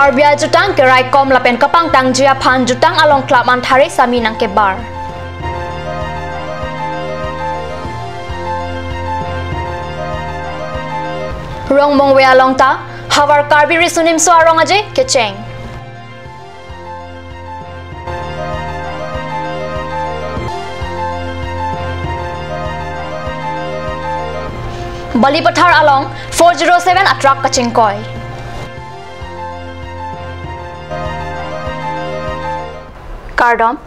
Karbia jutang kerai kom lapen kapang tang jia pan jutang along klap man tarik sami nang ke bar. Rong mong we along ta, hawar karbi risunim so arong aje kecheng. Bali Pathar along 407 atrak kachingkoy. Kardom,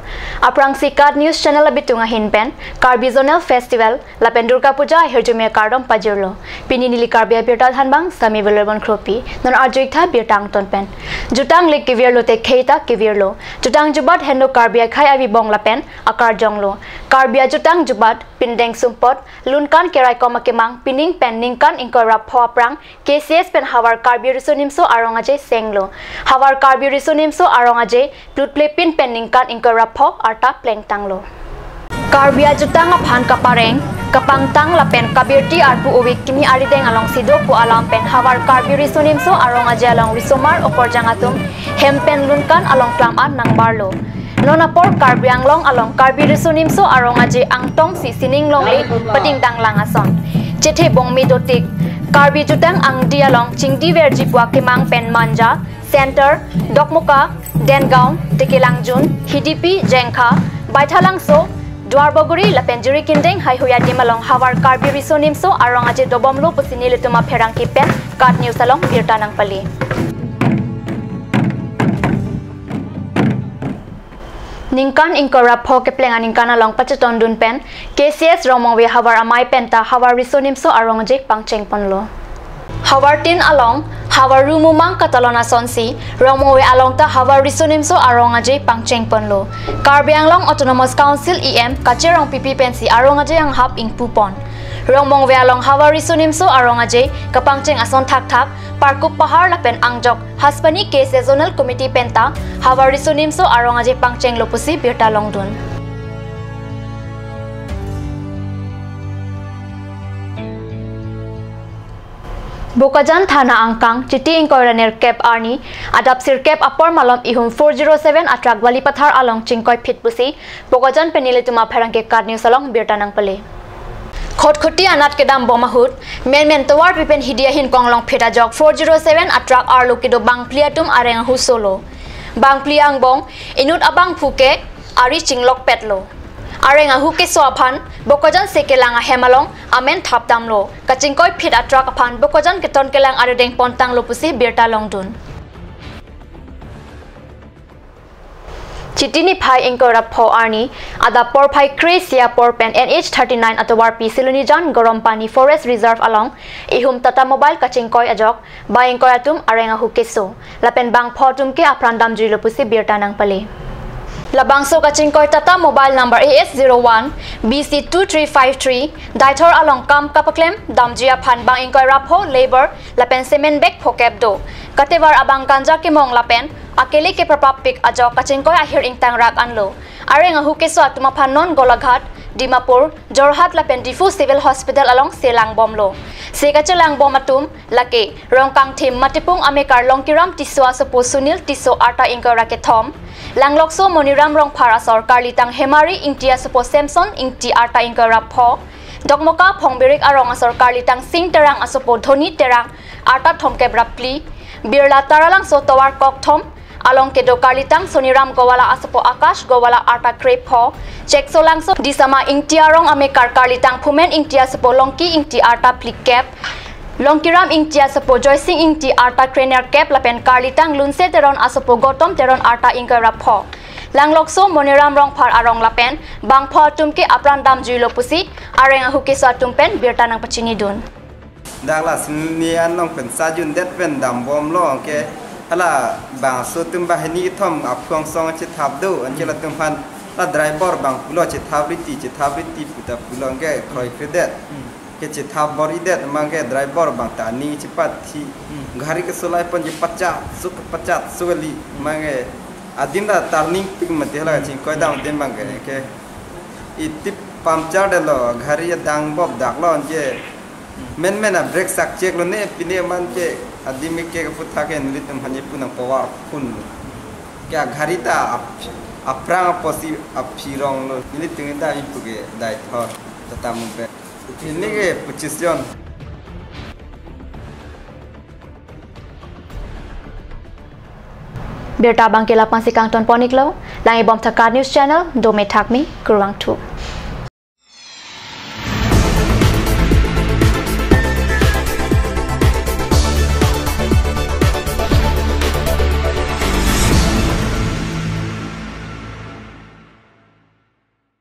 aprang sikat news channel abitunga hinpen, Karbi Zonal Festival, lapen Durga Puja herjume Kardom pajurlo. Pini nili Karbi abirtal hanbang sami velarbon kropi, non arjoikta birtang tonpen. Jutang lik kivirlo te keita kivirlo. Jutang jubat hendo Karbi khai abi bong lapen akar jonglo. Karbi jutang jubat pindeng sumpot, lunkan kerai koma kemang pining pen ningkan ingkorap ho aprang, KCS pen hawar Karbi risunimso arongaje senglo. Hawar Karbi risunimso arongaje plutple pin pen ningkan ingkorapho arta plengtanglo. Karbia jutang aphan kapareng kapangtang lapen kabirti arpu uwik kini arideng along sido pu alam pen hawar Karbi risunimso arong aje along risomar opor jangatum hempen lunkan along klaman nang barlo. Nonapor Karbi anglong along Karbi risunimso arong aje angtong si sining longli pating tang langason. Chethe bongmi dotik Karbi jutang ang dialong chingdi verji puak kimang pen manja Center, Dokmuka, Dengaon, Tekilangjun, Hidipi, Jengkha, Baithalangso, Dwarboguri, Lapenjuri Kindeng, Haihuya Dimalong, Hawar Karbi Risonimso, Arong Aje Dobomlo, Pusinili Tuma Perang Kipen, Kat News Along, Birtanang Pali. Ningkan ingkorap ho keplengan ningkan along pacheton dun pen, KCS Romongwe Hawar Amai Penta, Hawar Risonimso, Arong Aje Pangcheng Ponlo. Hawartin along Hawar rumumang Katalona sonsi Romowe along ta Hawar risunimso arong aje pangcheng ponlo. Karbi anglong Autonomous Council EM kacherong PP pensi arong aje ang hap ing pupon. Romongwe along Hawar risunimso arong aje kapangcheng ason thak thak Parkup Pahar lapen angjok Haspani ke seasonal committee penta Hawar risunimso arong aje pangcheng lopusi birta longdun. Bokajan Thana Angkang, Chiti Inkoraner Kep Arni, Adap Sir Kep Apor Malom Ihum 407 Atrak Bali Pathar along Chingkoy Pitpusi, Bokajan Penilituma Perangke Card News along Birtanang Pale. Khotkhoti Anat Kedam Bomahut, Men Tawar Pipen Hidiahin Konglong Peta Jok 407 Atrak Arlokido Bang Pliatum Areng Husolo. Bang Pliang Bong, Inut Abang Puke, Ari Chinglok Petlo. Arenga huke soapan bokojan sekelanga hemalong amen thapdamlo kachingkoi phit atrak aphan bokojan keton kelang aredeng pontang lopusi birta longdun Chitini phai ingkorap pho arni ada por phai kresia por pen NH39 atawar pi silunijan gorompani forest reserve along ihum tata mobile kachingkoi ajok ba ingkoratum arenga huke so lapen bang photum ke aprandam jui lopusi birta nang pale Labangso Kachingkoy Tata mobile number AS01 BC2353 Daitor along Kam Kapaklem Damjia Phan Bang Ingkoy Rapho Labor Lapen Semen Bek Phokebdo Katevar Abang Kanja Kimong Lapen Akeli ke Prapapik Ajo Kachingkoy Ahir Ingtang Rak Anlo Arenga Hukeso Atuma Non Golaghat Dimapur Jorhat Lapen Difu Civil Hospital along Selang Bomlo Sekachelang Bomatum Lake Rongkang Tim Matipung Amekar Longkiram Tiswa Sopo Sunil Tiso Arta Ingkoy Rakethom Langlokso Moniram Rong Parasor Karlitang Hemari Ingtia Sopo Samson Ingti Arta Ingkoy Rapho Dokmoka Phongbirik Arong Asor Karlitang Sing Terang Asopo Dhoni Terang Arta Thomke Brapli Birla Taralang Sotowar Kokthom Along Kedo Karlitang Soniram Gowala Asopo Akash Gowala Arta Krepho Chekso Langso Disama Ingtiarong Amekar Karlitang Phumen Ingtia Sopo Longki Ingti Arta Plikep Longkiram Ingtia Sopo Joysing Ingti Arta Krener Kep Lapen Karlitang Lunse Teron Asopo Gotom Teron Arta Ingkoy Rapho Langlokso Moniram Rong Par Arong Lapen Bang Pho Tumke Aprandam Jui Lopusi Arenga Hukeswa Tumpen Birta nang Pachini Dun Daglas nian long pen sajun det pen dam bom lo ke ala bang so tum ba ni thom apong song che thabdu anjela tum pan la driver bang pulo che thabriti puta pulo ke khoi kredet ke che thab bori det mangke driver bang tani cepat thi gari ke solai pon je pacat sugli mange adinda turning pik mate la ching koi dang dem bang ke itip pamchar de lo gari dang bob dak lo je men a break sak check lo ne pine man ke adi mike puta ke nili tumhan punang power pun kya gharita aprang posi apirong lo nili tungita ipuge dai thor tatamu pe ini ke position Berta bangkela pangsikang ton poniklo langi bom takar news channel do me thakmi kurwang thu